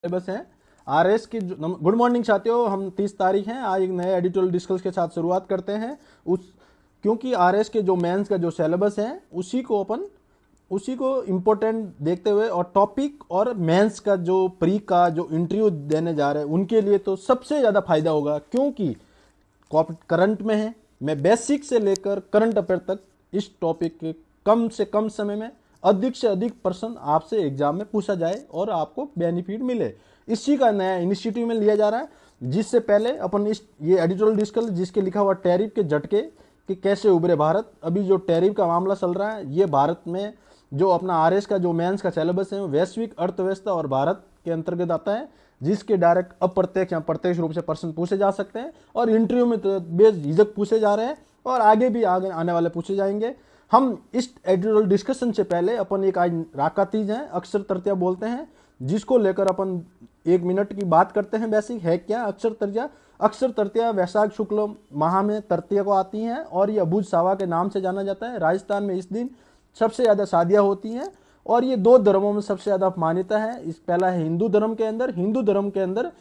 Syllabus है RS की। Good morning साथियों, हम 30 तारीख हैं, आज एक नए एडिटोरियल डिस्कस के साथ शुरुआत करते हैं। उस क्योंकि आरएस के जो मेंस का जो सिलेबस है उसी को इम्पोर्टेंट देखते हुए और टॉपिक और मेंस का जो प्री का जो इंटरव्यू देने जा रहे हैं उनके लिए तो सबसे ज़्यादा फायदा होगा, क्योंकि करंट में है। मैं बेसिक से लेकर करंट अफेयर तक इस टॉपिक के कम से कम समय में अधिक से अधिक प्रश्न आपसे एग्जाम में पूछा जाए और आपको बेनिफिट मिले, इसी का नया इनिशिएटिव में लिया जा रहा है। जिससे पहले अपन ये एडिटोरियल डिस्कस जिसके लिखा हुआ टैरिफ के झटके कि कैसे उभरे भारत। अभी जो टैरिफ का मामला चल रहा है, ये भारत में जो अपना आरएस का जो मेंस का सिलेबस है वैश्विक अर्थव्यवस्था और भारत के अंतर्गत आता है, जिसके डायरेक्ट अप्रत्यक्ष या प्रत्यक्ष रूप से प्रश्न पूछे जा सकते हैं और इंटरव्यू में तो बेझिझक पूछे जा रहे हैं और आगे भी आने वाले पूछे जाएंगे। हम इस एडिटोरियल डिस्कशन से पहले अपन एक आज राका तीज है, अक्षर तृतीया बोलते हैं, जिसको लेकर अपन 1 मिनट की बात करते हैं। बेसिक है क्या अक्षर तृतीया? अक्षर तृतीया वैशाख शुक्ल माह में तृतीया को आती हैं और ये अबूझ सावा के नाम से जाना जाता है। राजस्थान में इस दिन सबसे ज़्यादा शादियाँ होती हैं और ये 2 धर्मों में सबसे ज़्यादा मान्यता है। इस पहला है हिंदू धर्म के अंदर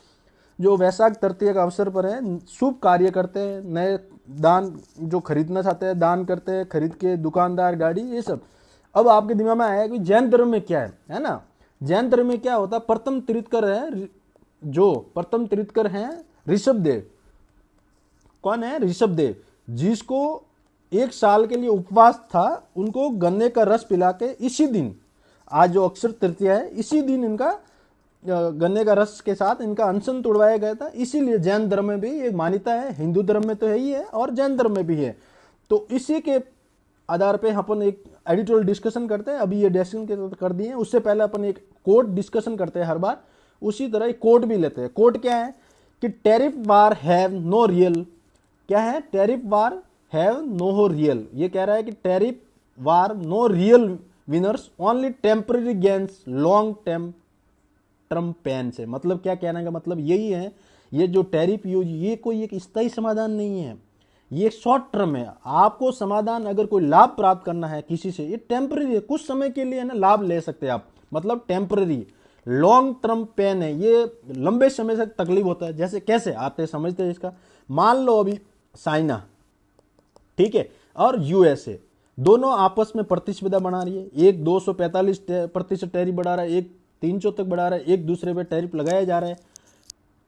जो वैशाख तृतीया का अवसर पर है शुभ कार्य करते हैं, नए दान जो खरीदना चाहते हैं दान करते हैं, खरीद के दुकानदार गाड़ी ये सब। अब आपके दिमाग में आया कि जैन धर्म में क्या है ना? जैन धर्म में क्या होता है? प्रथम तीर्थकर हैं ऋषभ देव। कौन है? ऋषभ देव, जिसको 1 साल के लिए उपवास था, उनको गन्ने का रस पिला के इसी दिन, आज जो अक्षर तृतीया है इसी दिन इनका गन्ने का रस के साथ इनका अनशन तोड़वाया गया था। इसीलिए जैन धर्म में भी एक मान्यता है, हिंदू धर्म में तो है ही है और जैन धर्म में भी है। तो इसी के आधार पे अपन एक एडिटोरियल डिस्कशन करते हैं। अभी ये डिस्कशन कर दिए हैं, उससे पहले अपन एक कोट डिस्कशन करते हैं हर बार, उसी तरह एक कोट भी लेते हैं। कोट क्या है कि tariff war have no real, क्या है? Tariff war have no real. ये कह रहा है कि tariff war no real winners, only temporary gains long term pain से। मतलब क्या कहने का मतलब यही है, ये जो टैरिफ यूज ये कोई एक स्थायी समाधान नहीं है, ये शॉर्ट टर्म है। आपको समाधान अगर कोई लाभ प्राप्त करना है किसी से, ये टेम्पररी है, कुछ समय के लिए ना लाभ ले सकते हैं आप, मतलब टेम्पररी। लॉन्ग टर्म पेन है, ये लंबे समय से तकलीफ होता है। जैसे कैसे आते समझते हैं इसका? मान लो अभी चाइना, ठीक है, और यूएसए दोनों आपस में प्रतिस्पर्धा बना रही है। एक 245% टैरिफ बढ़ा रहा है, एक 300 तक बढ़ा रहा है, एक दूसरे पे टैरिफ लगाया जा रहा है।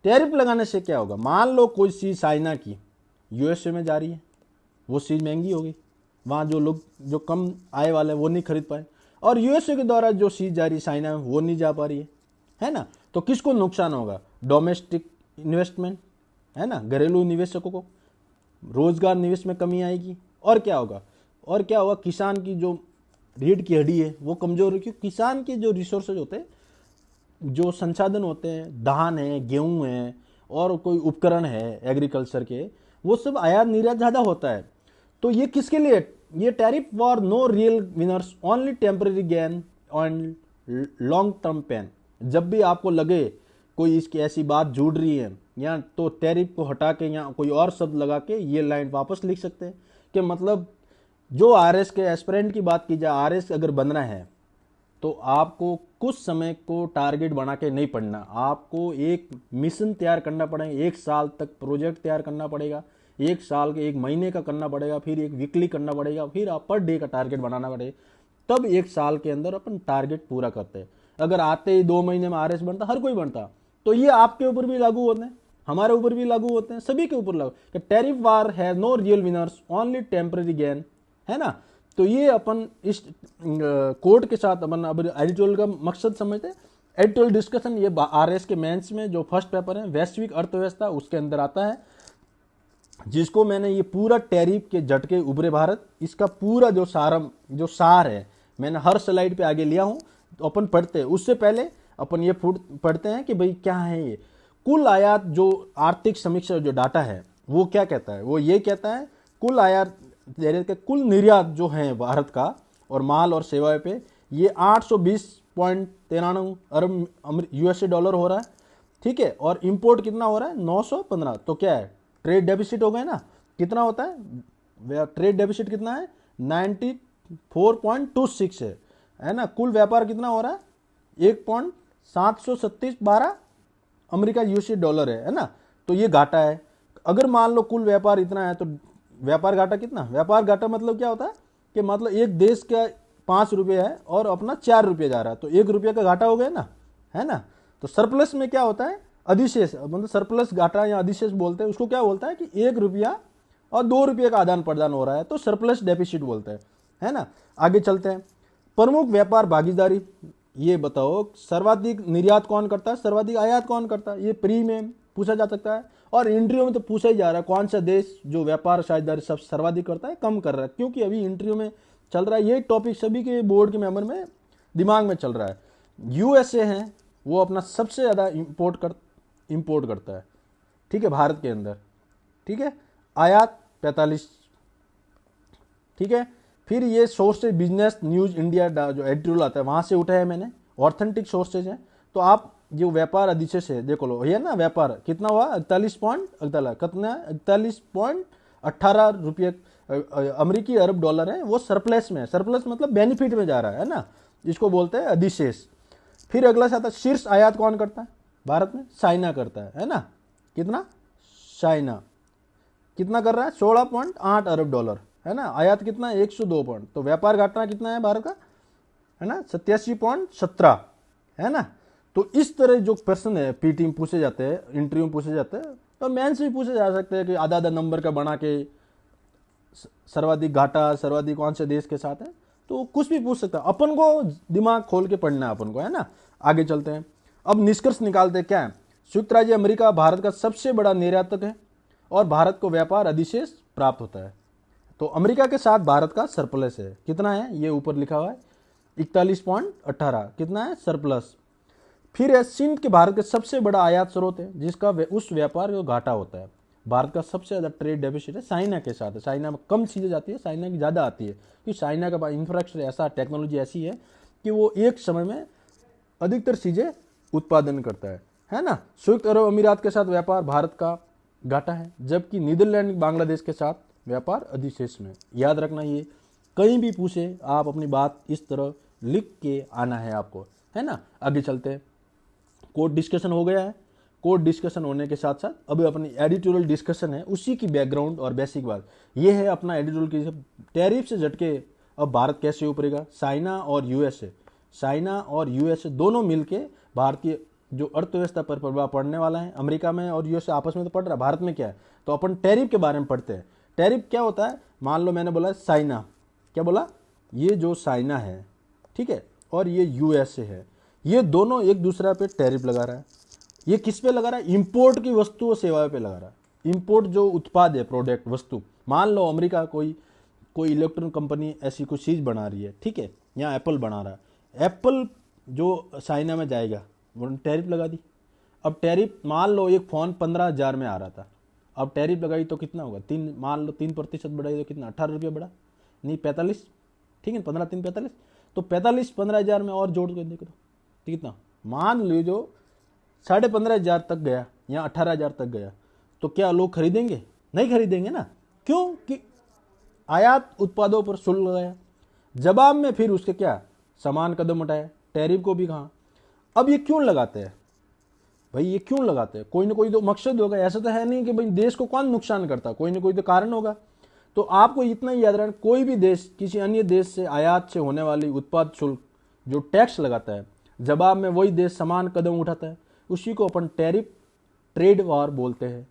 टैरिफ लगाने से क्या होगा? मान लो कोई चीज़ चाइना की यूएसए में जा रही है, वो चीज़ महंगी होगी, वहाँ जो लोग जो कम आय वाले वो नहीं खरीद पाए, और यूएसए के द्वारा जो चीज़ जा रही है चाइना में वो नहीं जा पा रही है ना? तो किसको नुकसान होगा? डोमेस्टिक इन्वेस्टमेंट, है ना, घरेलू निवेशकों को, रोजगार निवेश में कमी आएगी। और क्या होगा? किसान की जो रीढ़ की हड्डी है वो कमजोर है, क्योंकि किसान के जो रिसोर्सेज होते हैं, जो संसाधन होते हैं, धान है, गेहूं है और कोई उपकरण है एग्रीकल्चर के, वो सब आयात निर्यात ज़्यादा होता है। तो ये किसके लिए? ये tariff war no real winners, only temporary gain on long term pain. जब भी आपको लगे कोई इसकी ऐसी बात जुड़ रही है, या तो टैरिफ को हटा के या कोई और शब्द लगा के ये लाइन वापस लिख सकते हैं कि मतलब जो आरएस के एस्पिरेंट की बात की जाए, आरएस अगर बनना है तो आपको कुछ समय को टारगेट बना के नहीं पढ़ना, आपको एक मिशन तैयार करना पड़ेगा, 1 साल तक प्रोजेक्ट तैयार करना पड़ेगा, 1 साल के 1 महीने का करना पड़ेगा, फिर एक वीकली करना पड़ेगा, फिर आप पर डे का टारगेट बनाना पड़ेगा, तब 1 साल के अंदर अपन टारगेट पूरा करते हैं। अगर आते ही 2 महीने में आरएस बनता, हर कोई बनता, तो ये आपके ऊपर भी लागू होते हैं, हमारे ऊपर भी लागू होते हैं, सभी के ऊपर लागू। टैरिफ वार है no real winners, only temporary gain, है ना? तो ये अपन इस कोड के साथ अपन अब एडिटोरियल का मकसद समझते हैं। एडिटोरियल डिस्कशन ये आरएस के मेंस में जो फर्स्ट पेपर है वैश्विक अर्थव्यवस्था, उसके अंदर आता है, जिसको मैंने ये पूरा टैरिफ के झटके उभरे भारत, इसका पूरा जो सार है मैंने हर स्लाइड पे आगे लिया हूं। तो अपन पढ़ते हैं, उससे पहले अपन ये पढ़ते हैं कि भाई क्या है ये कुल आयात। जो आर्थिक समीक्षा जो डाटा है वो क्या कहता है? वो ये कहता है कुल आयात के कुल निर्यात जो है भारत का और माल और सेवाएं पे, ये 820.93 अरब यूएसए डॉलर हो रहा है, ठीक है, और इंपोर्ट कितना हो रहा है? 915। तो क्या है? ट्रेड डेफिसिट हो गए ना? कितना होता है ट्रेड डेफिसिट? कितना है? 94.26 है ना? कुल व्यापार कितना हो रहा है? 1.73712 अमेरिका यूएसए डॉलर है ना, तो ये घाटा है। अगर मान लो कुल व्यापार इतना है तो व्यापार घाटा कितना, व्यापार घाटा मतलब क्या होता है कि मतलब एक देश का 5 रुपये है और अपना 4 रुपये जा रहा है, तो 1 रुपये का घाटा हो गया ना, है ना। तो सरप्लस में क्या होता है, अधिशेष, मतलब सरप्लस घाटा या अधिशेष बोलते हैं उसको, क्या बोलता है कि 1 रुपया और 2 रुपये का आदान प्रदान हो रहा है, तो सरप्लस डेफिसिट बोलते हैं, है ना। आगे चलते हैं, प्रमुख व्यापार भागीदारी, ये बताओ सर्वाधिक निर्यात कौन करता है, सर्वाधिक आयात कौन करता है, ये प्री में पूछा जा सकता है, और इंटरव्यू में तो पूछा ही जा रहा है कौन सा देश जो व्यापार साझेदारी सब सर्वाधिक करता है, कम कर रहा है, क्योंकि अभी इंटरव्यू में चल रहा है ये टॉपिक, सभी के बोर्ड के मेंबर में दिमाग में चल रहा है। यूएसए है वो अपना सबसे ज़्यादा इंपोर्ट करता है, ठीक है, भारत के अंदर, ठीक है, आयात 45, ठीक है। फिर ये सोर्सेज बिजनेस न्यूज इंडिया जो एडिटोरियल आता है वहां से उठा है मैंने, ऑथेंटिक सोर्सेज है। तो आप जो व्यापार अधिशेष है देखो लो, ये ना व्यापार कितना हुआ 41.18 रुपये अमेरिकी अरब डॉलर है, वो सरप्लस में है, सरप्लस मतलब बेनिफिट में जा रहा है ना, इसको बोलते हैं अधिशेष। फिर अगला से आता है शीर्ष आयात कौन करता है भारत में, चाइना करता है ना, कितना, चाइना कितना कर रहा है 16.8 अरब डॉलर, है ना, आयात कितना 102 पॉइंट, तो व्यापार घाटा कितना है भारत का, है ना 87.17, है ना। तो इस तरह जो प्रश्न है पीटी में पूछे जाते हैं, इंटरव्यू में पूछे जाते हैं, और मेंस भी पूछे जा सकते हैं कि आधा आधा नंबर का बना के सर्वाधिक घाटा सर्वाधिक कौन से देश के साथ है, तो कुछ भी पूछ सकता है, अपन को दिमाग खोल के पढ़ना है अपन को, है ना। आगे चलते हैं, अब निष्कर्ष निकालते हैं क्या है, संयुक्त राज्य अमेरिका भारत का सबसे बड़ा निर्यातक है और भारत को व्यापार अधिशेष प्राप्त होता है। तो अमेरिका के साथ भारत का सरप्लस है, कितना है ये ऊपर लिखा हुआ है 41.18, कितना है सरप्लस। फिर है सिंध के भारत के सबसे बड़ा आयात स्रोत है जिसका उस व्यापार को घाटा होता है। भारत का सबसे ज़्यादा ट्रेड डेफिसिट है चाइना के साथ है, चाइना में कम चीज़ें जाती है, चाइना की ज़्यादा आती है, क्योंकि चाइना का इंफ्रास्ट्रक्चर ऐसा, टेक्नोलॉजी ऐसी है कि वो एक समय में अधिकतर चीज़ें उत्पादन करता है ना। संयुक्त अरब अमीरात के साथ व्यापार भारत का घाटा है, जबकि नीदरलैंड बांग्लादेश के साथ व्यापार अधिशेष में। याद रखना, ये कहीं भी पूछे आप अपनी बात इस तरह लिख के आना है आपको, है ना। आगे चलते हैं, कोड डिस्कशन हो गया है, कोड डिस्कशन होने के साथ साथ अभी अपनी एडिटोरियल डिस्कशन है, उसी की बैकग्राउंड और बेसिक बात ये है अपना एडिटोरियल की, टैरिफ से झटके अब भारत कैसे उभरेगा। चाइना और यूएसए दोनों मिलके भारतीय जो अर्थव्यवस्था पर प्रभाव पड़ने वाला है। अमेरिका में और यूएसए आपस में तो पड़ रहा है, भारत में क्या है, तो अपन टैरिफ के बारे में पढ़ते हैं। टैरिफ क्या होता है, मान लो मैंने बोला चाइना, क्या बोला, ये जो चाइना है, ठीक है, और ये यूएसए है, ये दोनों एक दूसरे पे टैरिफ लगा रहा है। ये किस पे लगा रहा है, इंपोर्ट की वस्तु और सेवाओं पे लगा रहा है। इंपोर्ट जो उत्पाद है, प्रोडक्ट, वस्तु, मान लो अमेरिका कोई इलेक्ट्रॉनिक कंपनी ऐसी कोई चीज़ बना रही है, ठीक है, या एप्पल बना रहा है, एप्पल जो चाइना में जाएगा उन्होंने टैरिफ लगा दी। अब टैरिफ मान लो एक फ़ोन 15,000 में आ रहा था, अब टैरिफ लगाई तो कितना होगा, मान लो 3% बढ़ाई तो कितना 18 रुपये बढ़ा, नहीं 45, ठीक है, 15 3 45, तो 15,000 में और जोड़ के देखो तो कितना, मान लो जो 15,500 तक गया या 18,000 तक गया, तो क्या लोग खरीदेंगे, नहीं खरीदेंगे ना, क्यों कि आयात उत्पादों पर शुल्क लगाया। जवाब में फिर उसके क्या समान कदम उठाया, टैरिफ को भी कहा। अब ये क्यों लगाते हैं भाई, ये क्यों लगाते हैं, कोई ना कोई तो मकसद होगा, ऐसा तो है नहीं कि भाई देश को कौन नुकसान करता, कोई ना कोई तो कारण होगा। तो आपको इतना ही याद रखना, कोई भी देश किसी अन्य देश से आयात से होने वाली उत्पाद शुल्क जो टैक्स लगाता है, जवाब में वही देश समान कदम उठाता है, उसी को अपन टैरिफ ट्रेड वार बोलते हैं।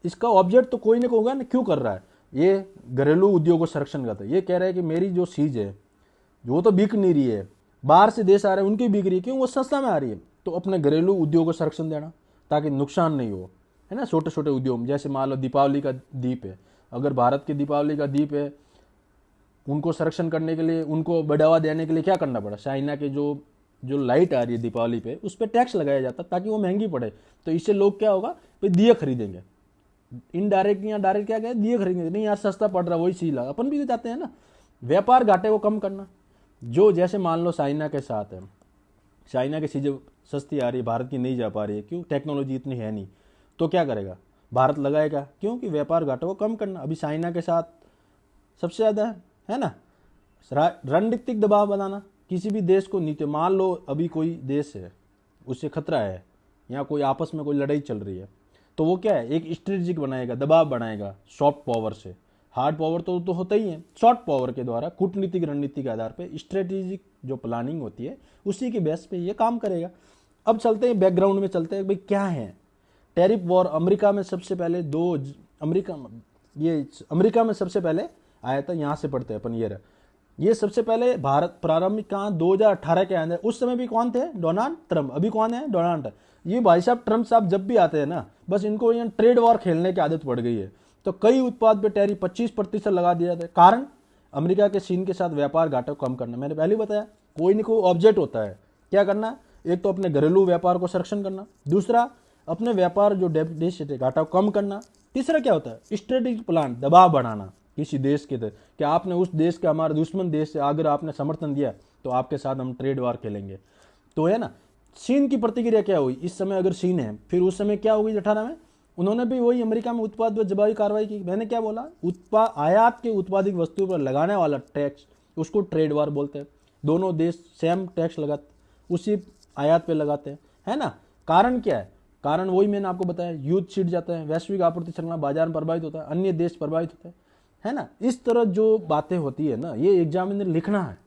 इसका ऑब्जेक्ट तो कोई ना कोई होगा ना, क्यों कर रहा है, ये घरेलू उद्योग को संरक्षण करता है। ये कह रहा है कि मेरी जो चीज़ है वो तो बिक नहीं रही है, बाहर से देश आ रहे हैं उनकी बिक रही है, क्यों, वो सस्ता में आ रही है, तो अपने घरेलू उद्योग को संरक्षण देना ताकि नुकसान नहीं हो, है ना। छोटे छोटे उद्योग, जैसे मान लो दीपावली का दीप है, अगर भारत के दीपावली का दीप है, उनको संरक्षण करने के लिए, उनको बढ़ावा देने के लिए क्या करना पड़ा, चाइना के जो लाइट आ रही है दीपावली पे उस पर टैक्स लगाया जाता ताकि वो महंगी पड़े, तो इससे लोग क्या होगा भाई दिए खरीदेंगे, इनडायरेक्ट या डायरेक्ट क्या कहे दिए खरीदेंगे, नहीं यार सस्ता पड़ रहा वही चीज लगा, अपन भी तो जाते हैं ना। व्यापार घाटे को कम करना, जो जैसे मान लो चाइना के साथ है, चाइना की चीज़ें सस्ती आ रही है, भारत की नहीं जा पा रही है, क्यों, टेक्नोलॉजी इतनी है नहीं, तो क्या करेगा भारत, लगाएगा, क्योंकि व्यापार घाटों को कम करना। अभी चाइना के साथ सबसे ज़्यादा है ना। रणनीतिक दबाव बनाना, किसी भी देश को नीति, मान लो अभी कोई देश है उससे खतरा है, यहाँ कोई आपस में कोई लड़ाई चल रही है, तो वो क्या है, एक स्ट्रेटेजिक बनाएगा, दबाव बनाएगा सॉफ्ट पावर से। हार्ड पावर तो होता ही है, सॉफ्ट पावर के द्वारा कूटनीतिक रणनीति के आधार पे स्ट्रेटेजिक जो प्लानिंग होती है उसी के बेस पे ये काम करेगा। अब चलते हैं बैकग्राउंड में, चलते हैं भाई क्या है टैरिफ वॉर। अमेरिका में सबसे पहले अमेरिका में सबसे पहले आया था, यहाँ से पढ़ते हैं अपन। ये सबसे पहले भारत प्रारंभिक कहाँ 2018 के अंदर, उस समय भी कौन थे, डोनाल्ड ट्रम्प। अभी कौन है, डोनाल्ड ट्रम्प। ये भाई साहब ट्रम्प साहब जब भी आते हैं ना, बस इनको यहाँ ट्रेड वॉर खेलने की आदत पड़ गई है। तो कई उत्पाद पे टैरिफ 25% लगा दिया था। कारण अमेरिका के चीन के साथ व्यापार घाटा को कम करना। मैंने पहले बताया कोई न कोई ऑब्जेक्ट होता है, क्या करना, एक तो अपने घरेलू व्यापार को संरक्षण करना, दूसरा अपने व्यापार जो देश है घाटा को कम करना, तीसरा क्या होता है, स्ट्रेटेजिक प्लान, दबाव बढ़ाना किसी देश के तरफ कि आपने उस देश के, हमारे दुश्मन देश से अगर आपने समर्थन दिया तो आपके साथ हम ट्रेड वार खेलेंगे। तो है ना, चीन की प्रतिक्रिया क्या हुई इस समय, अगर चीन है, फिर उस समय क्या होगी 18 में, उन्होंने भी वही अमेरिका में उत्पाद पर जवाबी कार्रवाई की। मैंने क्या बोला, आयात के उत्पादित वस्तुओं पर लगाने वाला टैक्स, उसको ट्रेड वार बोलते हैं। दोनों देश सेम टैक्स लगाते, उसी आयात पे लगाते हैं, है ना। कारण क्या है, कारण वही मैंने आपको बताया, युद्ध छिड़ जाता है, वैश्विक आपूर्ति श्रृंखला बाजार में प्रभावित होता है, अन्य देश प्रभावित होते हैं, है ना। इस तरह जो बातें होती है ना, ये एग्जाम में लिखना है।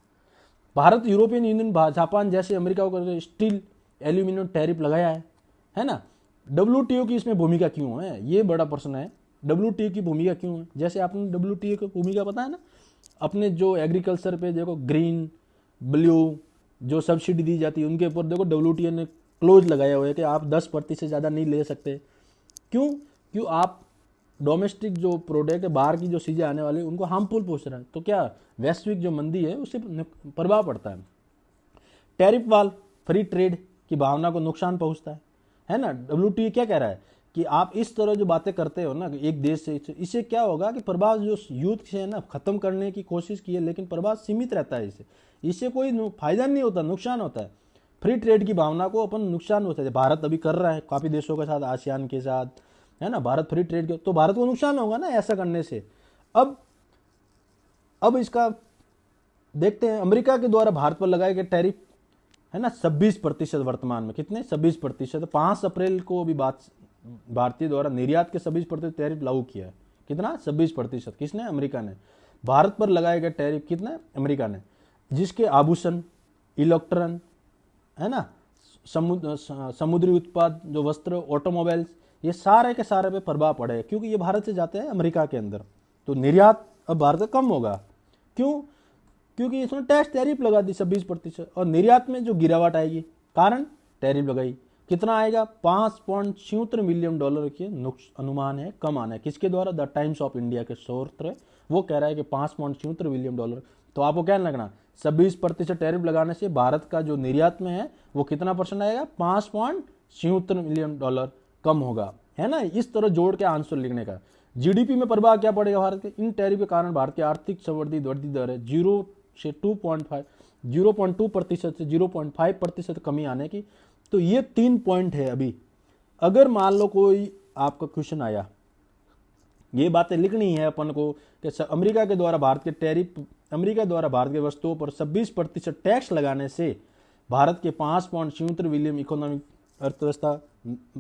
भारत, यूरोपियन यूनियन, जापान जैसे अमेरिका को स्टील एल्यूमिनियम टैरिफ लगाया है ना। WTO की इसमें भूमिका क्यों है, ये बड़ा प्रश्न है। WTO की भूमिका क्यों है, जैसे आपने WTO की भूमिका पता है ना, अपने जो एग्रीकल्चर पे देखो ग्रीन ब्लू जो सब्सिडी दी जाती है उनके ऊपर देखो WTO ने क्लोज लगाया हुआ है कि आप 10% से ज़्यादा नहीं ले सकते। क्यों आप डोमेस्टिक जो प्रोडक्ट है, बाहर की जो चीज़ें आने वाली उनको हार्मफुल पहुँच रहा है, तो क्या वैश्विक जो मंदी है उससे प्रभाव पड़ता है। टैरिफ वाल फ्री ट्रेड की भावना को नुकसान पहुँचता है ना। WTO क्या कह रहा है कि आप इस तरह जो बातें करते हो ना एक देश से, इससे क्या होगा कि प्रभाव जो युद्ध से है ना खत्म करने की कोशिश की है, लेकिन प्रभाव सीमित रहता है, इससे कोई फायदा नहीं होता, नुकसान होता है। फ्री ट्रेड की भावना को अपन नुकसान होता है। भारत अभी कर रहा है काफ़ी देशों के साथ, आसियान के साथ, है ना, भारत फ्री ट्रेड के, तो भारत को नुकसान होगा ना ऐसा करने से। अब इसका देखते हैं, अमेरिका के द्वारा भारत पर लगाए गए टैरिफ है ना 26%, वर्तमान में कितने, 26%। 5 अप्रैल को अभी भारतीय द्वारा निर्यात के 26% टैरिफ लागू किया है। कितना, 26%। किसने, अमेरिका ने। भारत पर लगाए गए टैरिफ कितना, अमेरिका ने, जिसके आभूषण, इलेक्ट्रॉन, है ना, समुद्री उत्पाद जो वस्त्र, ऑटोमोबाइल्स, ये सारे के सारे पे प्रभाव पड़ेगा, क्योंकि ये भारत से जाते हैं अमेरिका के अंदर। तो निर्यात अब भारत का कम होगा। क्योंकि इसने टैक्स टैरिफ लगा दी 26%, और निर्यात में जो गिरावट आएगी, कारण टैरिफ लगाई। कितना आएगा, $5.76 मिलियन के अनुमान है, कम आना है। किसके द्वारा, द टाइम्स ऑफ इंडिया के स्रोत, वो कह रहा है कि $5.76 मिलियन। तो आपको क्या लगना, 26% टैरिफ लगाने से भारत का जो निर्यात में है वो कितना परसेंट आएगा, $5.76 मिलियन कम होगा, है ना। इस तरह जोड़ के आंसर लिखने का। GDP में प्रभाव क्या पड़ेगा भारत के, इन टैरिफ के कारण भारत की आर्थिक संवर्धित दर है 0 से 0.2% से 0.5% कमी आने की। तो ये 3 पॉइंट है। अभी अगर मान लो कोई आपका क्वेश्चन आया, ये बातें लिखनी है अपन को कि अमेरिका के द्वारा भारत के टैरिफ, अमेरिका द्वारा भारत के वस्तुओं पर 26% टैक्स लगाने से भारत के 5.76 बिलियन इकोनॉमिक अर्थव्यवस्था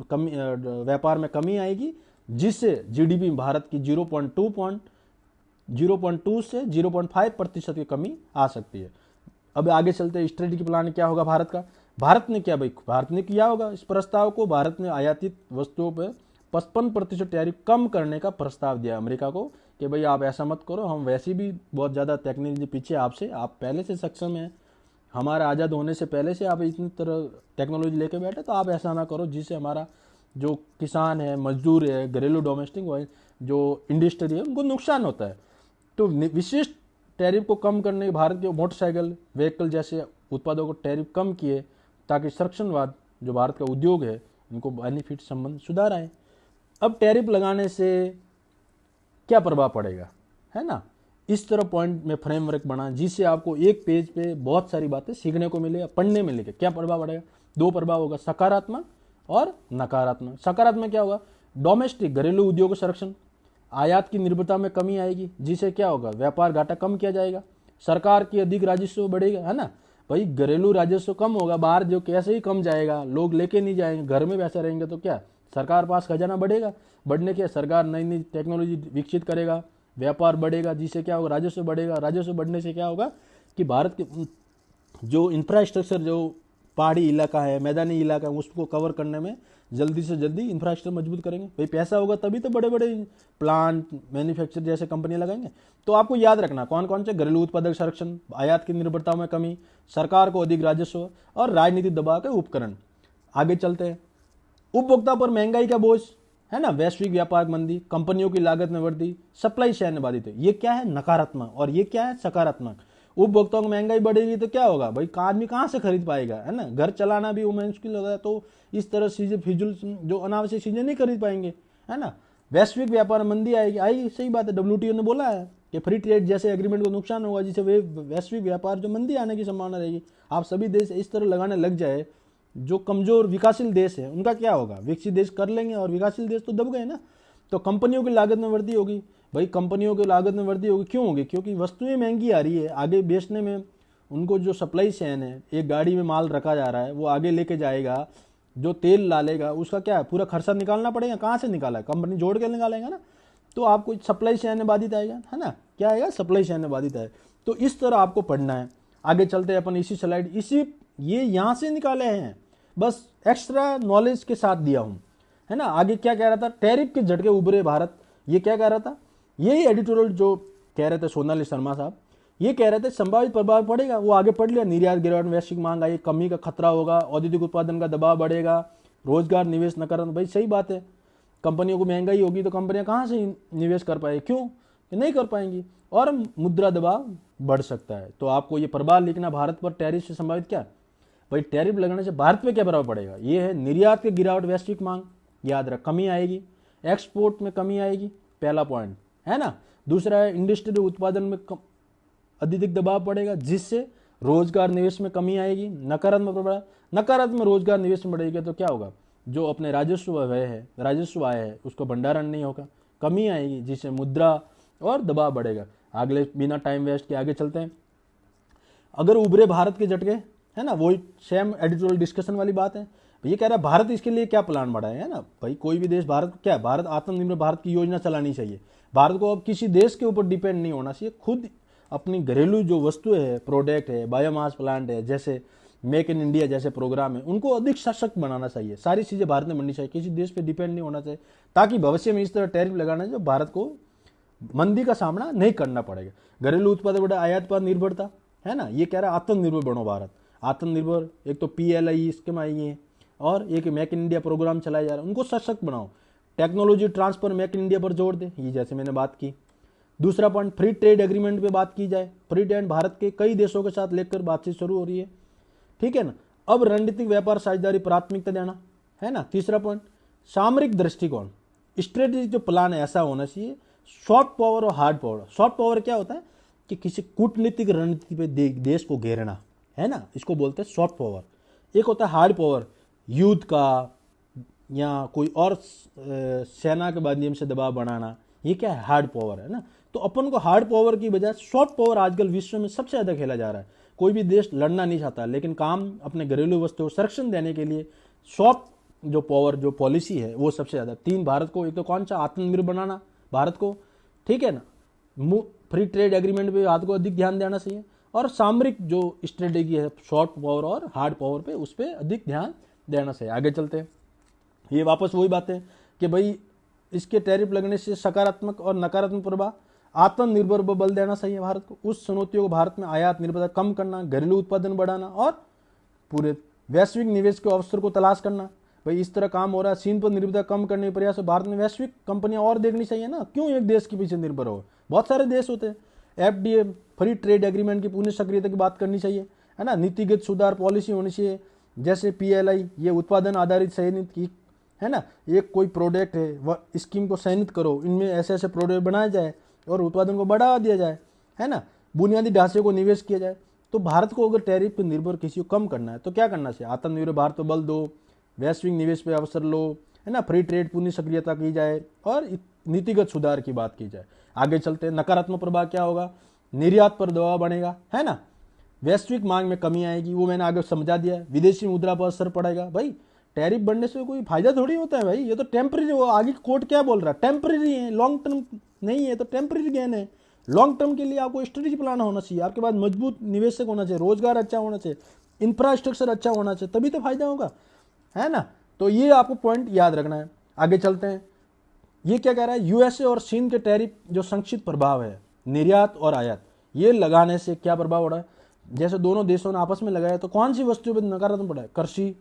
कमी, व्यापार में कमी आएगी, जिससे GDP भारत की 0.2 से 0.5% की कमी आ सकती है। अब आगे चलते हैं, स्ट्रेटेजिक प्लान क्या होगा भारत का। भारत ने क्या किया होगा इस प्रस्ताव को, भारत ने आयातित वस्तुओं पर 55% टैरिफ कम करने का प्रस्ताव दिया अमेरिका को कि भाई आप ऐसा मत करो, हम वैसे भी बहुत ज़्यादा टेक्नोलॉजी पीछे आपसे, आप पहले से सक्षम हैं, हमारा आज़ाद होने से पहले से आप इतनी तरह टेक्नोलॉजी लेके बैठे, तो आप ऐसा ना करो जिससे हमारा जो किसान है, मजदूर है, घरेलू डोमेस्टिक जो इंडस्ट्री है, उनको नुकसान होता है। तो विशिष्ट टैरिफ को कम करने के भारत के मोटरसाइकिल व्हीकल जैसे उत्पादों को टैरिफ कम किए, ताकि संरक्षणवाद जो भारत का उद्योग है उनको बेनिफिट संबंध सुधार आए। अब टैरिफ लगाने से क्या प्रभाव पड़ेगा, है ना, इस तरह पॉइंट में फ्रेमवर्क बना, जिससे आपको एक पेज पे बहुत सारी बातें सीखने को मिले, पढ़ने में मिले। क्या प्रभाव पड़ेगा, 2 प्रभाव होगा, सकारात्मक और नकारात्मक। सकारात्मक क्या होगा, डोमेस्टिक घरेलू उद्योग संरक्षण, आयात की निर्भरता में कमी आएगी, जिससे क्या होगा, व्यापार घाटा कम किया जाएगा, सरकार की अधिक राजस्व बढ़ेगा, है ना, भाई घरेलू राजस्व कम होगा, बाहर जो कैसे ही कम जाएगा, लोग लेके नहीं जाएंगे, घर में पैसे रहेंगे तो क्या सरकार पास खजाना बढ़ेगा, बढ़ने के सरकार नई नई टेक्नोलॉजी विकसित करेगा, व्यापार बढ़ेगा, जिससे क्या होगा राजस्व बढ़ेगा। राजस्व बढ़ने से क्या होगा कि भारत के जो इंफ्रास्ट्रक्चर, जो पहाड़ी इलाका है, मैदानी इलाका है, उसको कवर करने में जल्दी से जल्दी इंफ्रास्ट्रक्चर मजबूत करेंगे। भाई पैसा होगा तभी तो बड़े बड़े प्लांट मैन्युफैक्चर जैसे कंपनियां लगाएंगे। तो आपको याद रखना कौन कौन से, घरेलू उत्पादक संरक्षण, आयात की निर्भरता में कमी, सरकार को अधिक राजस्व और राजनीतिक दबाव के उपकरण। आगे चलते हैं। उपभोक्ता पर महंगाई का बोझ है ना, वैश्विक व्यापार मंदी, कंपनियों की लागत में वृद्धि, सप्लाई चेन बाधित है। ये क्या है नकारात्मक और ये क्या है सकारात्मक। उपभोक्ताओं को महंगाई बढ़ेगी तो क्या होगा भाई, आदमी कहाँ से खरीद पाएगा, है ना, घर चलाना भी वो मुश्किल होता है। तो इस तरह चीजें फिजुल जो अनावश्यक चीजें नहीं खरीद पाएंगे, है ना। वैश्विक व्यापार मंदी आएगी, सही बात है, WTO ने बोला है कि फ्री ट्रेड जैसे एग्रीमेंट को नुकसान होगा, जिससे वे वैश्विक व्यापार जो मंदी आने की संभावना रहेगी। आप सभी देश इस तरह लगाने लग जाए, जो कमजोर विकासशील देश है उनका क्या होगा, विकसित देश कर लेंगे और विकासशील देश तो दब गए ना। तो कंपनियों की लागत में वृद्धि होगी। भाई कंपनियों की लागत में वृद्धि होगी, क्यों होगी, क्योंकि वस्तुएं महंगी आ रही है, आगे बेचने में उनको जो सप्लाई चेन है, एक गाड़ी में माल रखा जा रहा है, वो आगे लेके जाएगा, जो तेल डालेगा उसका क्या है, पूरा खर्चा निकालना पड़ेगा। कहाँ से निकाला है, कंपनी जोड़ के निकालेगा ना। तो आपको सप्लाई चेन में बाधित आएगा, है ना, क्या आएगा, सप्लाई चेन में बाधित है। तो इस तरह आपको पढ़ना है। आगे चलते हैं अपन, इसी स्लाइड ये यहाँ से निकाले हैं, बस एक्स्ट्रा नॉलेज के साथ दिया हूँ, है ना। आगे क्या कह रहा था, टैरिफ के झटके उभरे भारत, ये क्या कह रहा था, यही एडिटोरियल जो कह रहे थे सोनाली शर्मा साहब, ये कह रहे थे संभावित प्रभाव पड़ेगा, वो आगे पढ़ लिया। निर्यात गिरावट, वैश्विक मांग आई, कमी का खतरा होगा, औद्योगिक उत्पादन का दबाव बढ़ेगा, रोजगार निवेश न करना। भाई सही बात है, कंपनियों को महंगाई होगी तो कंपनियां कहाँ से निवेश कर पाएगी, क्यों नहीं कर पाएंगी, और मुद्रा दबाव बढ़ सकता है। तो आपको ये प्रभाव लिखना, भारत पर टैरिफ से संभावित क्या, भाई टैरिफ लगने से भारत पे क्या प्रभाव पड़ेगा। ये है निर्यात की गिरावट, वैश्विक मांग, याद रख, कमी आएगी, एक्सपोर्ट में कमी आएगी, पहला पॉइंट, है ना। दूसरा है इंडस्ट्री उत्पादन में अधिक दबाव पड़ेगा, जिससे रोजगार निवेश में कमी आएगी। नकारात्मक रोजगार निवेश में बढ़ेगा तो क्या होगा, जो अपने राजस्व व्यय है, राजस्व आय है, उसको भंडारण नहीं होगा, कमी आएगी, जिससे मुद्रा और दबाव बढ़ेगा। अगले बिना टाइम वेस्ट के आगे चलते हैं। अगर उभरे भारत के झटके, है ना, वही सेम एडिटोरियल डिस्कशन वाली बात है। ये कह रहा है भारत इसके लिए क्या प्लान बढ़ाए, है ना। भाई कोई भी देश, भारत क्या है, भारत आत्मनिर्भर भारत की योजना चलानी चाहिए। भारत को अब किसी देश के ऊपर डिपेंड नहीं होना चाहिए, खुद अपनी घरेलू जो वस्तुएं है, प्रोडक्ट है, बायोमास प्लांट है, जैसे मेक इन इंडिया जैसे प्रोग्राम है, उनको अधिक सशक्त बनाना चाहिए। सारी चीजें भारत में बननी चाहिए, किसी देश पे डिपेंड नहीं होना चाहिए, ताकि भविष्य में इस तरह टैरिफ लगाना जो भारत को मंदी का सामना नहीं करना पड़ेगा। घरेलू उत्पाद बड़ा, आयात पर निर्भरता, है ना। ये कह रहा है आत्मनिर्भर बनो भारत, आत्मनिर्भर, एक तो PLI स्कीम आई है और एक मेक इन इंडिया प्रोग्राम चलाया जा रहा है, उनको सशक्त बनाओ। Technology transfer make in India पर जोर दे, ये जैसे मैंने बात की। दूसरा पॉइंट, फ्री ट्रेड एग्रीमेंट पे बात की जाए। फ्री ट्रेड भारत के कई देशों के साथ लेकर बातचीत शुरू हो रही है, ठीक है ना। अब रणनीतिक व्यापार साझेदारी प्राथमिकता देना, है ना। तीसरा पॉइंट, सामरिक दृष्टिकोण, स्ट्रेटेजिक जो प्लान है ऐसा होना चाहिए। सॉफ्ट पावर और हार्ड पावर। सॉफ्ट पावर क्या होता है कि किसी कूटनीतिक रणनीति पे देश को घेरना, है ना, इसको बोलते हैं सॉफ्ट पावर। एक होता है हार्ड पावर, युद्ध का या कोई और सेना के माध्यम से दबाव बनाना, ये क्या है, हार्ड पावर, है ना। तो अपन को हार्ड पावर की बजाय सॉफ्ट पावर आजकल विश्व में सबसे ज्यादा खेला जा रहा है। कोई भी देश लड़ना नहीं चाहता, लेकिन काम अपने घरेलू वस्तुओं को संरक्षण देने के लिए सॉफ्ट जो पावर, जो पॉलिसी है, वो सबसे ज्यादा। तीन, भारत को एक तो कौन सा, आत्मनिर्भर बनाना भारत को, ठीक है ना। फ्री ट्रेड एग्रीमेंट पे भारत को अधिक ध्यान देना चाहिए, और सामरिक जो स्ट्रेटेजी है सॉफ्ट पावर और हार्ड पावर पे, उस पर अधिक ध्यान देना चाहिए। आगे चलते हैं। ये वापस वही बात है कि भाई इसके टैरिफ लगने से सकारात्मक और नकारात्मक प्रभाव। आत्मनिर्भर पर बल देना चाहिए भारत को, उस चुनौतियों को भारत में आयात निर्भरता कम करना, घरेलू उत्पादन बढ़ाना और पूरे वैश्विक निवेश के अवसर को तलाश करना। भाई इस तरह काम हो रहा है, चीन पर निर्भरता कम करने के प्रयास। भारत में वैश्विक कंपनियां और देखनी चाहिए ना, क्यों एक देश के पीछे निर्भर हो, बहुत सारे देश होते हैं। FTA फ्री ट्रेड एग्रीमेंट की पूर्ण सक्रियता की बात करनी चाहिए, है ना। नीतिगत सुधार पॉलिसी होनी चाहिए, जैसे PLI, ये उत्पादन आधारित चयनित की, है ना। एक कोई प्रोडक्ट है, वह स्कीम को चयनित करो, इनमें ऐसे ऐसे प्रोडक्ट बनाए जाए और उत्पादन को बढ़ावा दिया जाए, है ना। बुनियादी ढांचे को निवेश किया जाए। तो भारत को अगर टैरिफ पर निर्भर किसी को कम करना है तो क्या करना चाहिए, आत्मनिर्भर भारत पर बल दो, वैश्विक निवेश पे अवसर लो, है ना। फ्री ट्रेड पूर्ण सक्रियता की जाए और नीतिगत सुधार की बात की जाए। आगे चलते हैं। नकारात्मक प्रभाव क्या होगा, निर्यात पर दबाव बढ़ेगा, है ना। वैश्विक मांग में कमी आएगी, वो मैंने आगे समझा दिया। विदेशी मुद्रा पर असर पड़ेगा। भाई टैरिफ बढ़ने से कोई फायदा थोड़ी होता है भाई, ये तो टेम्पररी। वो आगे कोर्ट क्या बोल रहा है, टेम्पररी है, लॉन्ग टर्म नहीं है, तो टेम्पररी गेन है। लॉन्ग टर्म के लिए आपको स्ट्रेटेजी प्लान होना चाहिए, आपके पास मजबूत निवेशक होना चाहिए, रोजगार अच्छा होना चाहिए, इंफ्रास्ट्रक्चर अच्छा होना चाहिए, तभी तो फायदा होगा, है ना। तो ये आपको पॉइंट याद रखना है। आगे चलते हैं। ये क्या कह रहा है, यूएसए और चीन के टैरिफ जो संक्षिप्त प्रभाव है निर्यात और आयात, ये लगाने से क्या प्रभाव हो रहा है। जैसे दोनों देशों ने आपस में लगाया तो कौन सी वस्तुओं पर नकारात्मक पड़ा है, कृषि,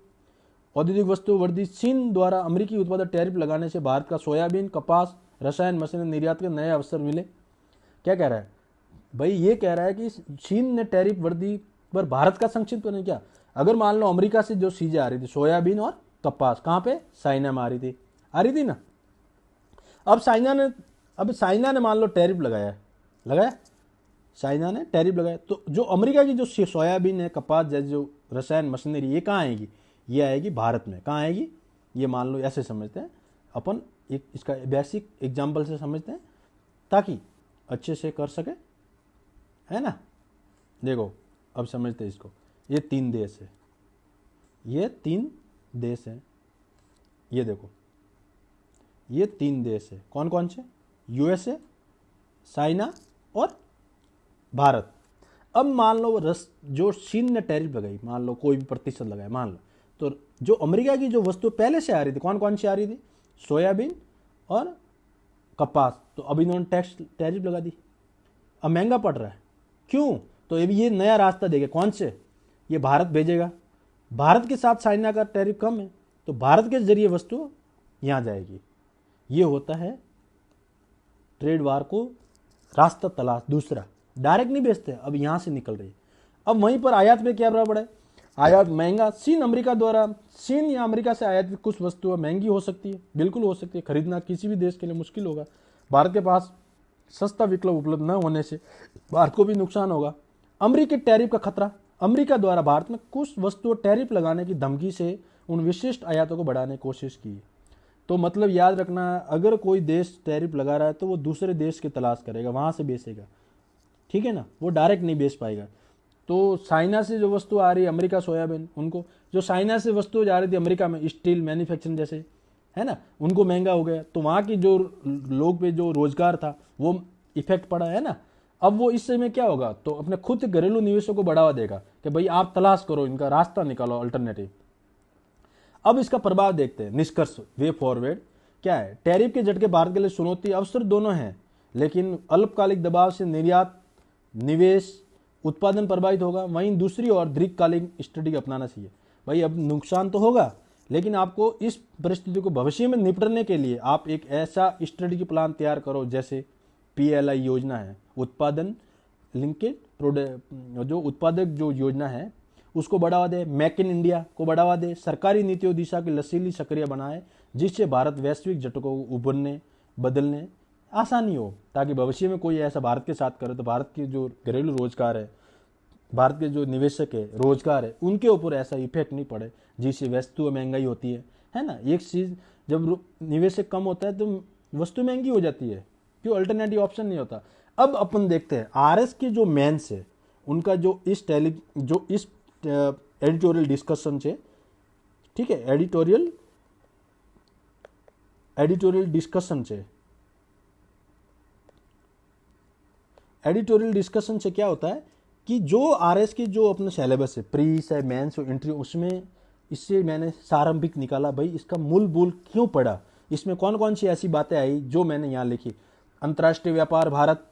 औद्योगिक वस्तु वृद्धि। चीन द्वारा अमेरिकी उत्पादक टैरिफ लगाने से भारत का सोयाबीन, कपास, रसायन, मशीन निर्यात के नए अवसर मिले। क्या कह रहा है भाई, ये कह रहा है कि चीन ने टैरिफ वृद्धि पर भारत का संक्षिप्त करने क्या। अगर मान लो अमेरिका से जो चीजें आ रही थी सोयाबीन और कपास, कहाँ पे, चाइना में आ रही थी ना। अब चाइना ने मान लो टैरिफ लगाया चाइना ने टैरिफ लगाया, तो जो अमेरिका की जो सोयाबीन है, कपास जैसे जो रसायन मशीनरी, ये कहाँ आएगी, ये आएगी भारत में। कहाँ आएगी, ये मान लो ऐसे समझते हैं अपन, एक इसका बेसिक एग्जाम्पल से समझते हैं ताकि अच्छे से कर सके, है ना। देखो अब समझते हैं इसको। ये 3 देश है, ये 3 देश हैं, ये देखो ये 3 देश है। कौन कौन से, यूएसए, चाइना और भारत। अब मान लो जो चीन ने टैरिफ लगाई, मान लो कोई भी प्रतिशत लगाया मान लो, तो जो अमेरिका की जो वस्तु पहले से आ रही थी, कौन कौन सी आ रही थी, सोयाबीन और कपास, तो अब इन्होंने टैरिफ लगा दी। अब महंगा पड़ रहा है, क्यों, तो ये नया रास्ता देगा, कौन से, ये भारत भेजेगा। भारत के साथ चाइना का टैरिफ कम है, तो भारत के जरिए वस्तु यहाँ जाएगी। ये होता है ट्रेड वार को रास्ता तलाश। दूसरा, डायरेक्ट नहीं बेचते, अब यहाँ से निकल रही है। अब वहीं पर आयात पे क्या प्रभाव पड़ा है, आयात महंगा। चीन अमेरिका द्वारा, चीन या अमेरिका से आयात कुछ वस्तुएं महंगी हो सकती है, बिल्कुल हो सकती है, खरीदना किसी भी देश के लिए मुश्किल होगा। भारत के पास सस्ता विकल्प उपलब्ध न होने से भारत को भी नुकसान होगा। अमेरिकी टैरिफ का खतरा, अमेरिका द्वारा भारत में कुछ वस्तुओं टैरिफ लगाने की धमकी से उन विशिष्ट आयातों को बढ़ाने की कोशिश की। तो मतलब याद रखना, अगर कोई देश टैरिफ लगा रहा है तो वो दूसरे देश की तलाश करेगा, वहां से बेचेगा, ठीक है ना, वो डायरेक्ट नहीं बेच पाएगा। तो चाइना से जो वस्तु आ रही है, अमेरिका सोयाबीन, उनको जो चाइना से वस्तु जा रही थी अमेरिका में, स्टील मैन्युफैक्चरिंग जैसे, है ना, उनको महंगा हो गया, तो वहाँ की जो लोग पे जो रोजगार था वो इफेक्ट पड़ा, है ना। अब वो इस समय क्या होगा, तो अपने खुद घरेलू निवेशों को बढ़ावा देगा कि भाई आप तलाश करो, इनका रास्ता निकालो, अल्टरनेटिव। अब इसका प्रभाव देखते हैं, निष्कर्ष, वे फॉरवर्ड क्या है। टैरिफ के झटके भारत के लिए चुनौती अवसर दोनों हैं, लेकिन अल्पकालिक दबाव से निर्यात, निवेश, उत्पादन प्रभावित होगा। वहीं दूसरी ओर दीर्घकालिक स्ट्रेटेजी अपनाना चाहिए। भाई अब नुकसान तो होगा, लेकिन आपको इस परिस्थिति को भविष्य में निपटने के लिए आप एक ऐसा स्ट्रेटेजी प्लान तैयार करो, जैसे PLI योजना है, उत्पादन लिंकेज जो उत्पादक जो योजना है उसको बढ़ावा दे, मेक इन इंडिया को बढ़ावा दे, सरकारी नीतियों दिशा की लचीली सक्रिय बनाए, जिससे भारत वैश्विक झटकों को उभरने बदलने आसानी हो, ताकि भविष्य में कोई ऐसा भारत के साथ करे तो भारत के जो घरेलू रोजगार है, भारत के जो निवेशक है, रोजगार है, उनके ऊपर ऐसा इफेक्ट नहीं पड़े जिससे वस्तु महंगाई होती है ना। एक चीज जब निवेशक कम होता है तो वस्तु महंगी हो जाती है, क्यों, अल्टरनेटिव ऑप्शन नहीं होता। अब अपन देखते हैं RS के जो मेंस है उनका जो इस एडिटोरियल डिस्कशन से, ठीक है, एडिटोरियल डिस्कशन से क्या होता है कि जो RS की जो अपने सिलेबस है, प्री से मेंस और इंटरव्यू, उसमें इससे मैंने सारंभिक निकाला, भाई इसका मूल क्यों पड़ा, इसमें कौन कौन सी ऐसी बातें आई जो मैंने यहाँ लिखी। अंतर्राष्ट्रीय व्यापार भारत,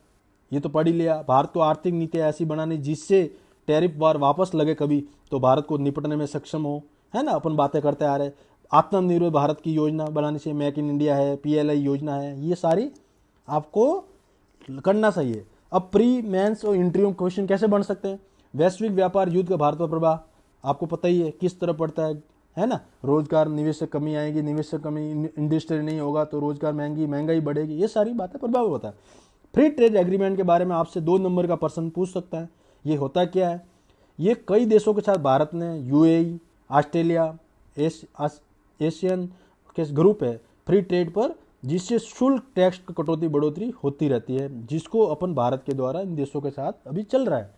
ये तो पढ़ ही लिया। भारत को आर्थिक नीतियाँ ऐसी बनानी जिससे टैरिफ वार वापस लगे कभी तो भारत को निपटने में सक्षम हो, है ना, अपन बातें करते आ रहे। आत्मनिर्भर भारत की योजना बनानी चाहिए, मेक इन इंडिया है, PLI योजना है, ये सारी आपको करना चाहिए। अब प्री मेंस और इंटरव्यू क्वेश्चन कैसे बन सकते हैं। वैश्विक व्यापार युद्ध का भारत पर प्रभाव आपको पता ही है किस तरह पड़ता है ना। रोजगार, निवेश से कमी आएगी, निवेश से कमी, इंडस्ट्री नहीं होगा तो रोजगार महंगाई बढ़ेगी, ये सारी बातें प्रभाव होता है। फ्री ट्रेड एग्रीमेंट के बारे में आपसे 2 नंबर का प्रश्न पूछ सकता है। ये होता क्या है, ये कई देशों के साथ भारत ने UAE, ऑस्ट्रेलिया, एशियन के ग्रुप है फ्री ट्रेड पर, जिससे शुल्क टैक्स कटौती बढ़ोतरी होती रहती है, जिसको अपन भारत के द्वारा इन देशों के साथ अभी चल रहा है।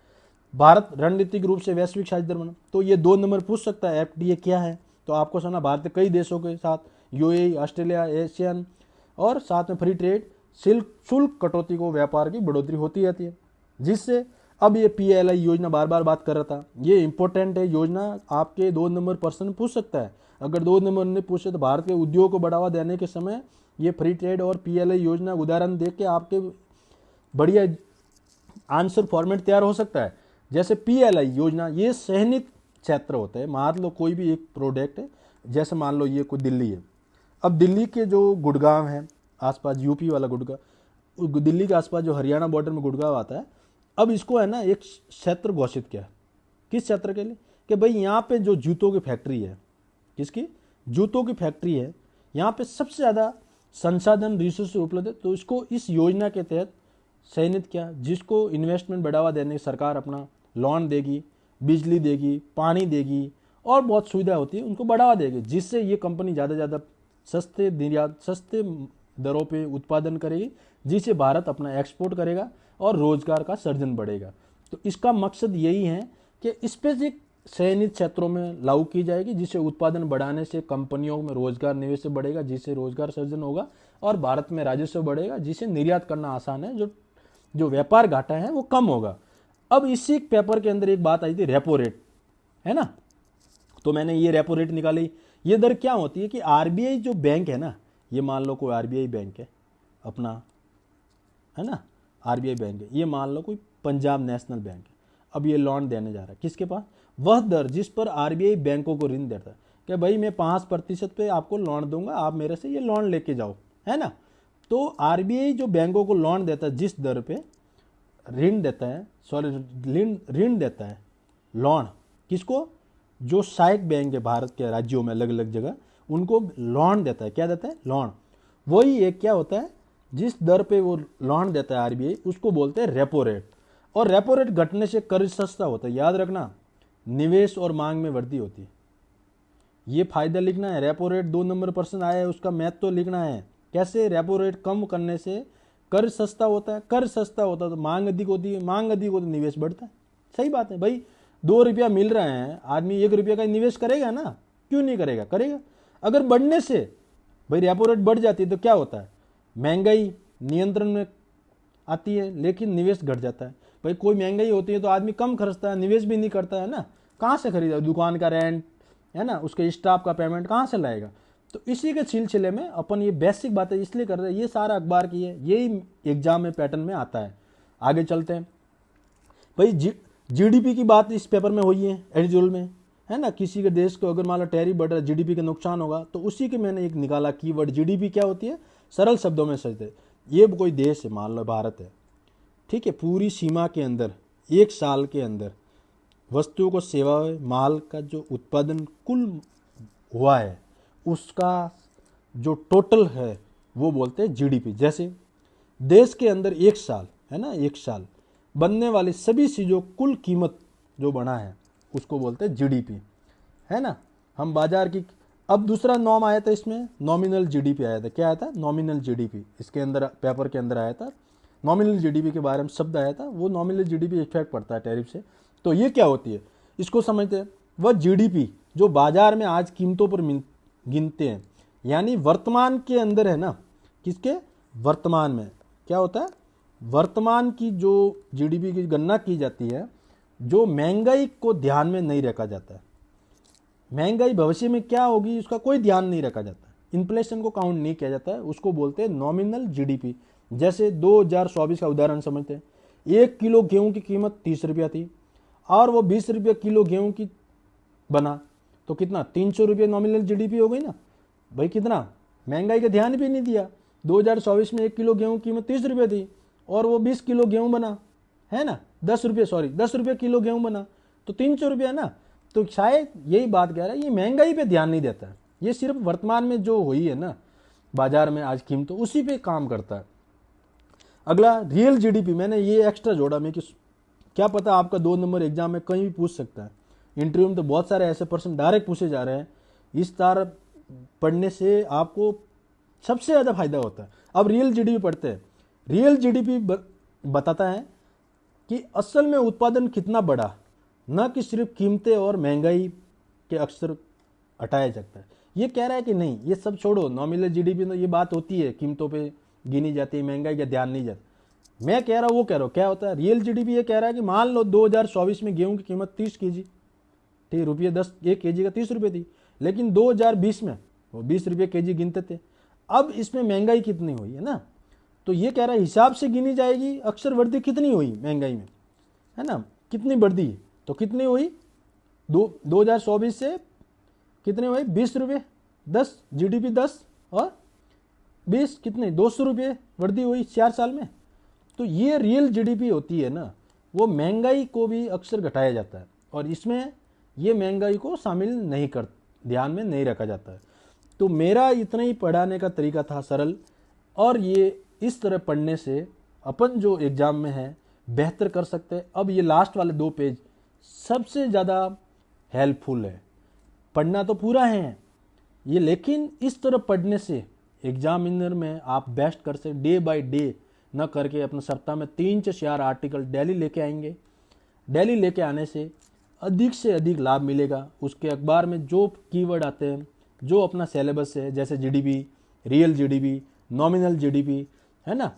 भारत रणनीतिक रूप से वैश्विक साझेदार बना, तो ये 2 नंबर पूछ सकता है एफटीए क्या है। तो आपको सुना भारत कई देशों के साथ यूएई, ऑस्ट्रेलिया, एशियन और साथ में फ्री ट्रेड शुल्क कटौती को व्यापार की बढ़ोतरी होती रहती है, जिससे अब ये पीएलआई योजना बार बार बात कर रहा था, ये इंपॉर्टेंट है योजना, आपके 2 नंबर प्रश्न पूछ सकता है। अगर 2 नंबर ने पूछे तो भारत के उद्योग को बढ़ावा देने के समय ये फ्री ट्रेड और पीएलआई योजना उदाहरण देख के आपके बढ़िया आंसर फॉर्मेट तैयार हो सकता है। जैसे पीएलआई योजना, ये सहनित क्षेत्र होता है, मान लो कोई भी एक प्रोडक्ट है, जैसे मान लो ये कोई दिल्ली है, अब दिल्ली के जो गुड़गांव है आसपास, यूपी वाला गुड़गांव, दिल्ली के आसपास जो हरियाणा बॉर्डर में गुड़गांव आता है, अब इसको है ना एक क्षेत्र घोषित किया। किस क्षेत्र के लिए? कि भाई यहाँ पे जो जूतों की फैक्ट्री है, किसकी? जूतों की फैक्ट्री है, यहाँ पे सबसे ज़्यादा संसाधन रिसोर्स उपलब्ध है, तो इसको इस योजना के तहत चयनित किया, जिसको इन्वेस्टमेंट बढ़ावा देने की सरकार अपना लोन देगी, बिजली देगी, पानी देगी और बहुत सुविधा होती है उनको बढ़ावा देगी, जिससे ये कंपनी ज़्यादा से ज़्यादा सस्ते दरों पे उत्पादन करेगी, जिससे भारत अपना एक्सपोर्ट करेगा और रोजगार का सृजन बढ़ेगा। तो इसका मकसद यही है कि स्पेसिफिक चयनित क्षेत्रों में लागू की जाएगी, जिससे उत्पादन बढ़ाने से कंपनियों में रोजगार निवेश बढ़ेगा, जिससे रोजगार सृजन होगा और भारत में राजस्व बढ़ेगा, जिससे निर्यात करना आसान है, जो व्यापार घाटा है वो कम होगा। अब इसी पेपर के अंदर एक बात आई थी रेपो रेट, है ना, तो मैंने ये रेपो रेट निकाली। ये दर क्या होती है कि आरबीआई जो बैंक है ना, ये मान लो कोई आरबीआई बैंक है अपना, है ना, आरबीआई बैंक है, ये मान लो कोई पंजाब नेशनल बैंक है, अब ये लोन देने जा रहा है किसके पास? वह दर जिस पर आरबीआई बैंकों को ऋण देता है, कि भाई मैं 5% पे आपको लोन दूंगा, आप मेरे से ये लोन लेके जाओ, है ना। तो आरबीआई जो बैंकों को लोन देता है, जिस दर पे ऋण देता है, ऋण देता है, लोन किसको? जो सहायक बैंक है भारत के राज्यों में अलग अलग जगह, उनको लोन देता है। क्या देता है? लोन। वही एक क्या होता है, जिस दर पे वो लोन देता है आरबीआई, उसको बोलते हैं रेपो रेट। और रेपो रेट घटने से कर्ज सस्ता होता है, याद रखना, निवेश और मांग में वृद्धि होती है। ये फायदा लिखना है। रेपो रेट 2 नंबर प्रश्न आया है, उसका मैथ तो लिखना है। कैसे? रेपो रेट कम करने से कर्ज सस्ता होता है, कर्ज सस्ता होता है तो मांग अधिक होती है, मांग अधिक होती है निवेश बढ़ता है। सही बात है भाई, 2 रुपया मिल रहा है, आदमी 1 रुपया का निवेश करेगा ना, क्यों नहीं करेगा? करेगा। अगर बढ़ने से भाई रेपो रेट बढ़ जाती है तो क्या होता है? महंगाई नियंत्रण में आती है, लेकिन निवेश घट जाता है। भाई कोई महंगाई होती है तो आदमी कम खर्चता है, निवेश भी नहीं करता है ना, कहाँ से खरीदा? दुकान का रेंट, है ना, उसके स्टाफ का पेमेंट कहाँ से लाएगा? तो इसी के सिलसिले में अपन ये बेसिक बातें इसलिए कर रहे हैं, ये सारा अखबार की है, यही एग्जाम में पैटर्न में आता है। आगे चलते हैं भाई। जीडीपी की बात इस पेपर में हुई है एडिटोरियल में, है ना। किसी के देश को अगर मान लो टैरिफ बढ़ रहा है, जीडीपी का नुकसान होगा, तो उसी के मैंने एक निकाला कीवर्ड। जीडीपी क्या होती है? सरल शब्दों में समझते, ये कोई देश है, मान लो भारत है, ठीक है, पूरी सीमा के अंदर 1 साल के अंदर वस्तुओं को, सेवा, माल का जो उत्पादन कुल हुआ है, उसका जो टोटल है वो बोलते हैं जीडीपी। जैसे देश के अंदर 1 साल, है ना, 1 साल बनने वाली सभी चीज़ों कुल कीमत जो बना है उसको बोलते हैं जीडीपी, है ना। हम बाजार की, अब दूसरा नॉर्म आया था इसमें, नॉमिनल जीडीपी आया था। क्या आया था? Nominal GDP. इसके अंदर पेपर के अंदर आया था, नॉमिनल जीडीपी के बारे में शब्द आया था। वो नॉमिनल जीडीपी इफेक्ट पड़ता है टैरिफ से। तो ये क्या होती है, इसको समझते हैं। वह जीडीपी जो बाजार में आज कीमतों पर गिनते हैं, यानी वर्तमान के अंदर है ना, किसके? वर्तमान में क्या होता है? वर्तमान की जो जीडीपी की गणना की जाती है, जो महंगाई को ध्यान में नहीं रखा जाता है। महंगाई भविष्य में क्या होगी उसका कोई ध्यान नहीं रखा जाता, इन्फ्लेशन को काउंट नहीं किया जाता है, उसको बोलते हैं नॉमिनल जीडीपी। जैसे 2024 का उदाहरण समझते हैं। 1 किलो गेहूं की कीमत 30 रुपया थी और वो 20 रुपये किलो गेहूं की बना, तो कितना? 300 रुपये नॉमिनल जीडीपी हो गई ना भाई। कितना? महंगाई का ध्यान भी नहीं दिया। 2024 में 1 किलो गेहूं की कीमत 30 रुपये थी और वो 20 किलो गेहूं बना, है ना, 10 रुपये किलो गेहूं बना, तो 300 रुपया ना। तो शायद यही बात कह रहा है, ये महंगाई पे ध्यान नहीं देता है, ये सिर्फ वर्तमान में जो हुई है ना बाजार में आज कीमत, उसी पे काम करता है। अगला रियल जीडीपी, मैंने ये एक्स्ट्रा जोड़ा मैं कि क्या पता आपका 2 नंबर एग्जाम में कहीं भी पूछ सकता है। इंटरव्यू में तो बहुत सारे ऐसे प्रश्न डायरेक्ट पूछे जा रहे हैं, इस तरह पढ़ने से आपको सबसे ज़्यादा फायदा होता है। अब रियल जीडीपी पढ़ते हैं। रियल जीडीपी बताता है कि असल में उत्पादन कितना बढ़ा, न कि सिर्फ कीमतें और महंगाई के अक्सर हटाया जाता है। ये कह रहा है कि नहीं, ये सब छोड़ो, नॉमिनल जीडीपी तो ये बात होती है, कीमतों पे गिनी जाती है, महंगाई का ध्यान नहीं जाता। मैं कह रहा हूँ, वो कह रहा हूँ क्या होता है रियल जीडीपी। ये कह रहा है कि मान लो 2024 में गेहूं की कीमत 30 केजी, ठीक, रुपये 10 एक केजी का 30 रुपये थी, लेकिन 2020 में वो 20 रुपये केजी गिनते थे। अब इसमें महंगाई कितनी हुई है ना, तो ये कह रहा है हिसाब से गिनी जाएगी अक्सर वृद्धि कितनी हुई महंगाई में, है ना, कितनी बढ़ी, तो कितनी हुई 2024 से कितने हुए 20 रुपये 10, जीडीपी 10 और 20 कितने 200 रुपये वृद्धि हुई 4 साल में। तो ये रियल जीडीपी होती है ना, वो महंगाई को भी अक्सर घटाया जाता है और इसमें ये महंगाई को शामिल नहीं कर, ध्यान में नहीं रखा जाता है। तो मेरा इतना ही पढ़ाने का तरीका था सरल, और ये इस तरह पढ़ने से अपन जो एग्ज़ाम में है बेहतर कर सकते हैं। अब ये लास्ट वाले 2 पेज सबसे ज़्यादा हेल्पफुल है। पढ़ना तो पूरा है ये, लेकिन इस तरह पढ़ने से एग्जामिनर में आप बेस्ट कर सकते, डे बाय डे न करके अपने सप्ताह में 3 से 4 आर्टिकल डेली लेके आएंगे। डेली लेके आने से अधिक लाभ मिलेगा। उसके अखबार में जो कीवर्ड आते हैं, जो अपना सिलेबस है, जैसे GDP, real GDP, nominal GDP, है ना,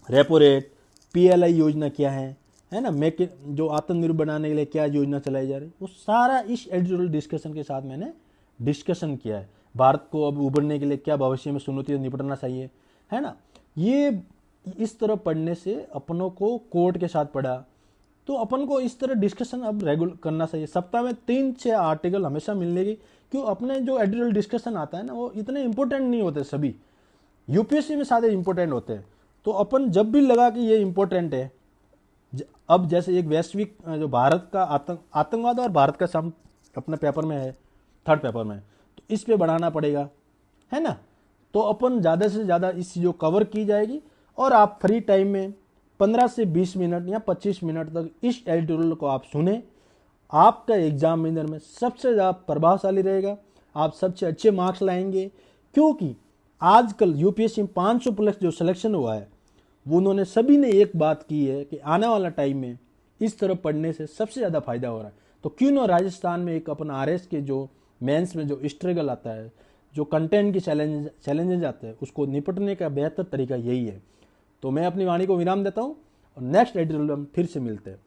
रेपो रेट, पीएलआई योजना क्या है ना, मेक जो आत्मनिर्भर बनाने के लिए क्या योजना चलाई जा रही है, वो सारा इस एडिटोरियल डिस्कशन के साथ मैंने डिस्कशन किया है। भारत को अब उभरने के लिए क्या भविष्य में चुनौतियों से निपटना चाहिए, है ना। ये इस तरह पढ़ने से अपनों को कोर्ट के साथ पढ़ा, तो अपन को इस तरह डिस्कशन अब रेगुलर करना चाहिए। सप्ताह में 3 से आर्टिकल हमेशा मिलेगी। क्यों, अपने जो एडिटोरियल डिस्कशन आता है ना, वो इतने इंपॉर्टेंट नहीं होते, सभी यूपीएससी में सारे इंपॉर्टेंट होते हैं। तो अपन जब भी लगा कि ये इंपॉर्टेंट है, अब जैसे एक वैश्विक जो भारत का आतंकवाद और भारत का सम अपने पेपर में है, 3rd पेपर में, तो इस पे बढ़ाना पड़ेगा, है ना। तो अपन ज़्यादा से ज़्यादा इस चीज़ को कवर की जाएगी, और आप फ्री टाइम में 15 से 20 मिनट या 25 मिनट तक इस एडिटोरियल को आप सुने। आपका एग्जामिनर में सबसे ज़्यादा प्रभावशाली रहेगा, आप सबसे अच्छे मार्क्स लाएंगे। क्योंकि आजकल यूपीएससी में 500 प्लस जो सिलेक्शन हुआ है, वो उन्होंने सभी ने एक बात की है कि आने वाला टाइम में इस तरह पढ़ने से सबसे ज़्यादा फायदा हो रहा है। तो क्यों ना राजस्थान में एक अपन आरएस के जो मेंस में जो स्ट्रगल आता है, जो कंटेंट की चैलेंजेज आते हैं, उसको निपटने का बेहतर तरीका यही है। तो मैं अपनी वाणी को विराम देता हूँ और नेक्स्ट एडिटोरियल में फिर से मिलते हैं।